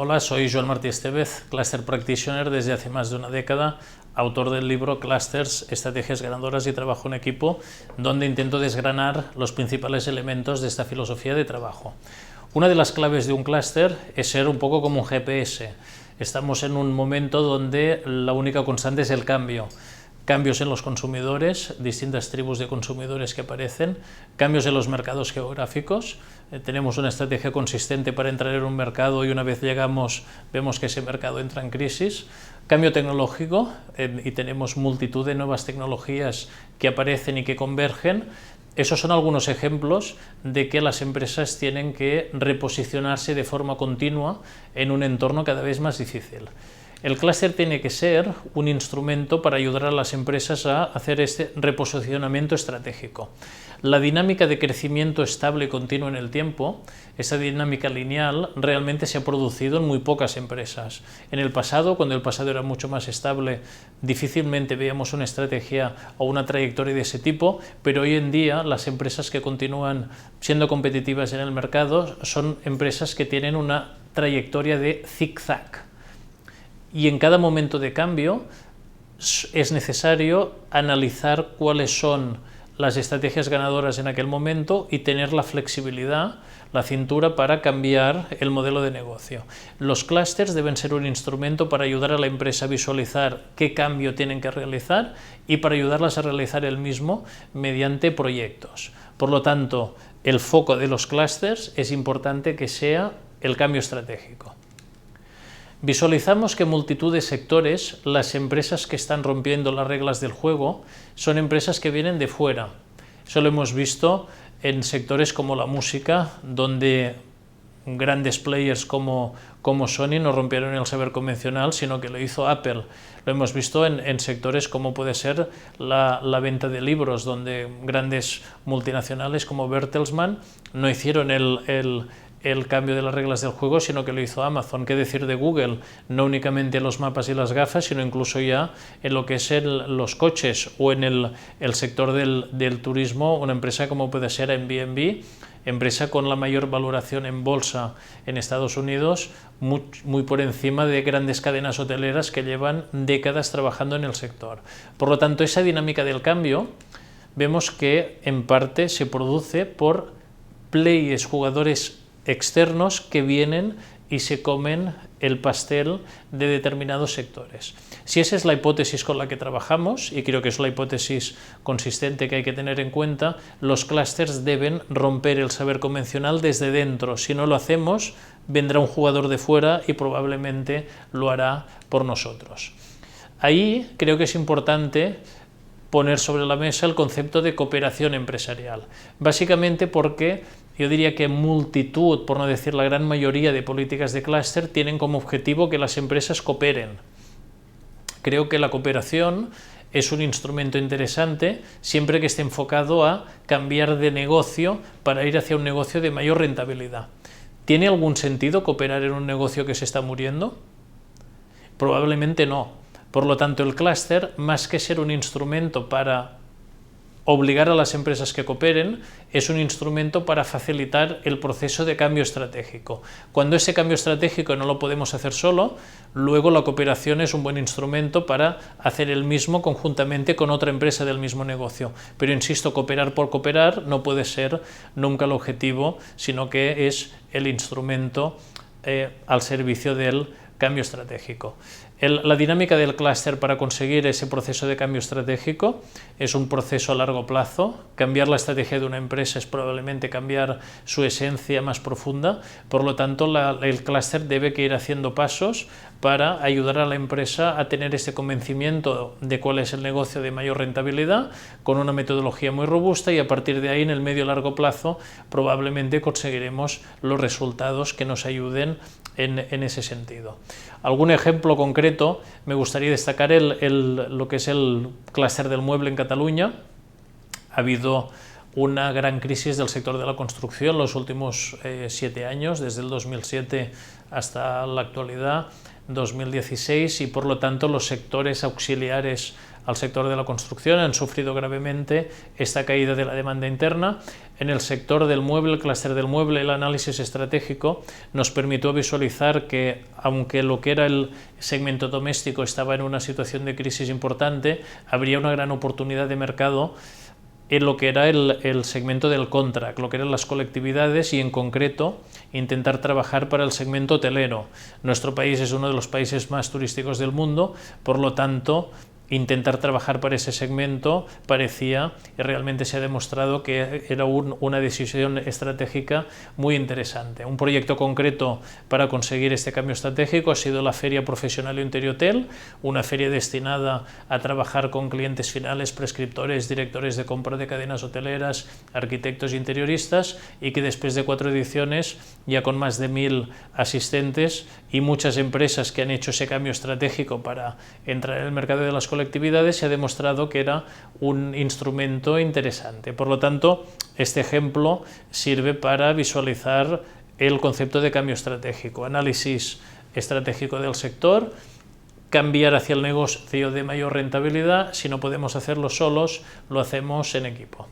Hola, soy Joan Martí Estevez, Cluster Practitioner desde hace más de una década, autor del libro Clusters, Estrategias Ganadoras y Trabajo en Equipo, donde intento desgranar los principales elementos de esta filosofía de trabajo. Una de las claves de un clúster es ser un poco como un GPS. Estamos en un momento donde la única constante es el cambio. Cambios en los consumidores, distintas tribus de consumidores que aparecen, cambios en los mercados geográficos. Tenemos una estrategia consistente para entrar en un mercado y una vez llegamos vemos que ese mercado entra en crisis. Cambio tecnológico y tenemos multitud de nuevas tecnologías que aparecen y que convergen. Esos son algunos ejemplos de que las empresas tienen que reposicionarse de forma continua en un entorno cada vez más difícil. El clúster tiene que ser un instrumento para ayudar a las empresas a hacer este reposicionamiento estratégico. La dinámica de crecimiento estable y continuo en el tiempo, esa dinámica lineal, realmente se ha producido en muy pocas empresas. En el pasado, cuando el pasado era mucho más estable, difícilmente veíamos una estrategia o una trayectoria de ese tipo, pero hoy en día las empresas que continúan siendo competitivas en el mercado son empresas que tienen una trayectoria de zig-zag. Y en cada momento de cambio es necesario analizar cuáles son las estrategias ganadoras en aquel momento y tener la flexibilidad, la cintura para cambiar el modelo de negocio. Los clústeres deben ser un instrumento para ayudar a la empresa a visualizar qué cambio tienen que realizar y para ayudarlas a realizar el mismo mediante proyectos. Por lo tanto, el foco de los clústeres es importante que sea el cambio estratégico. Visualizamos que en multitud de sectores las empresas que están rompiendo las reglas del juego son empresas que vienen de fuera. Eso lo hemos visto en sectores como la música, donde grandes players como Sony no rompieron el saber convencional, sino que lo hizo Apple. Lo hemos visto en sectores como puede ser la venta de libros, donde grandes multinacionales como Bertelsmann no hicieron el cambio de las reglas del juego, sino que lo hizo Amazon. ¿Qué decir de Google? No únicamente en los mapas y las gafas, sino incluso ya en lo que es los coches o en el sector del turismo, una empresa como puede ser Airbnb, empresa con la mayor valoración en bolsa en Estados Unidos, muy por encima de grandes cadenas hoteleras que llevan décadas trabajando en el sector. Por lo tanto, esa dinámica del cambio vemos que en parte se produce por players, jugadores externos que vienen y se comen el pastel de determinados sectores. Si esa es la hipótesis con la que trabajamos, y creo que es la hipótesis consistente que hay que tener en cuenta, los clústeres deben romper el saber convencional desde dentro. Si no lo hacemos, vendrá un jugador de fuera y probablemente lo hará por nosotros. Ahí creo que es importante poner sobre la mesa el concepto de cooperación empresarial, básicamente porque yo diría que multitud, por no decir la gran mayoría de políticas de clúster tienen como objetivo que las empresas cooperen. Creo que la cooperación es un instrumento interesante siempre que esté enfocado a cambiar de negocio para ir hacia un negocio de mayor rentabilidad. ¿Tiene algún sentido cooperar en un negocio que se está muriendo? Probablemente no. Por lo tanto, el clúster, más que ser un instrumento para obligar a las empresas que cooperen, es un instrumento para facilitar el proceso de cambio estratégico. Cuando ese cambio estratégico no lo podemos hacer solo, luego la cooperación es un buen instrumento para hacer el mismo conjuntamente con otra empresa del mismo negocio. Pero insisto, cooperar por cooperar no puede ser nunca el objetivo, sino que es el instrumento al servicio del cambio estratégico. La dinámica del clúster para conseguir ese proceso de cambio estratégico es un proceso a largo plazo. Cambiar la estrategia de una empresa es probablemente cambiar su esencia más profunda. Por lo tanto, el clúster debe ir haciendo pasos para ayudar a la empresa a tener ese convencimiento de cuál es el negocio de mayor rentabilidad, con una metodología muy robusta, y a partir de ahí, en el medio y largo plazo, probablemente conseguiremos los resultados que nos ayuden en ese sentido. Algún ejemplo concreto, me gustaría destacar lo que es el clúster del mueble en Cataluña. Ha habido una gran crisis del sector de la construcción los últimos 7 años, desde el 2007 hasta la actualidad, 2016, y por lo tanto los sectores auxiliares al sector de la construcción, han sufrido gravemente esta caída de la demanda interna. En el sector del mueble, el clúster del mueble, el análisis estratégico nos permitió visualizar que, aunque lo que era el segmento doméstico estaba en una situación de crisis importante, habría una gran oportunidad de mercado en lo que era el segmento del contract, lo que eran las colectividades, y en concreto intentar trabajar para el segmento hotelero. Nuestro país es uno de los países más turísticos del mundo, por lo tanto intentar trabajar para ese segmento parecía, y realmente se ha demostrado que era una decisión estratégica muy interesante. Un proyecto concreto para conseguir este cambio estratégico ha sido la Feria Profesional Interhotel, una feria destinada a trabajar con clientes finales, prescriptores, directores de compra de cadenas hoteleras, arquitectos e interioristas, y que después de 4 ediciones, ya con más de 1000 asistentes y muchas empresas que han hecho ese cambio estratégico para entrar en el mercado de las colectividades, se ha demostrado que era un instrumento interesante. Por lo tanto, este ejemplo sirve para visualizar el concepto de cambio estratégico, análisis estratégico del sector, cambiar hacia el negocio de mayor rentabilidad. Si no podemos hacerlo solos, lo hacemos en equipo.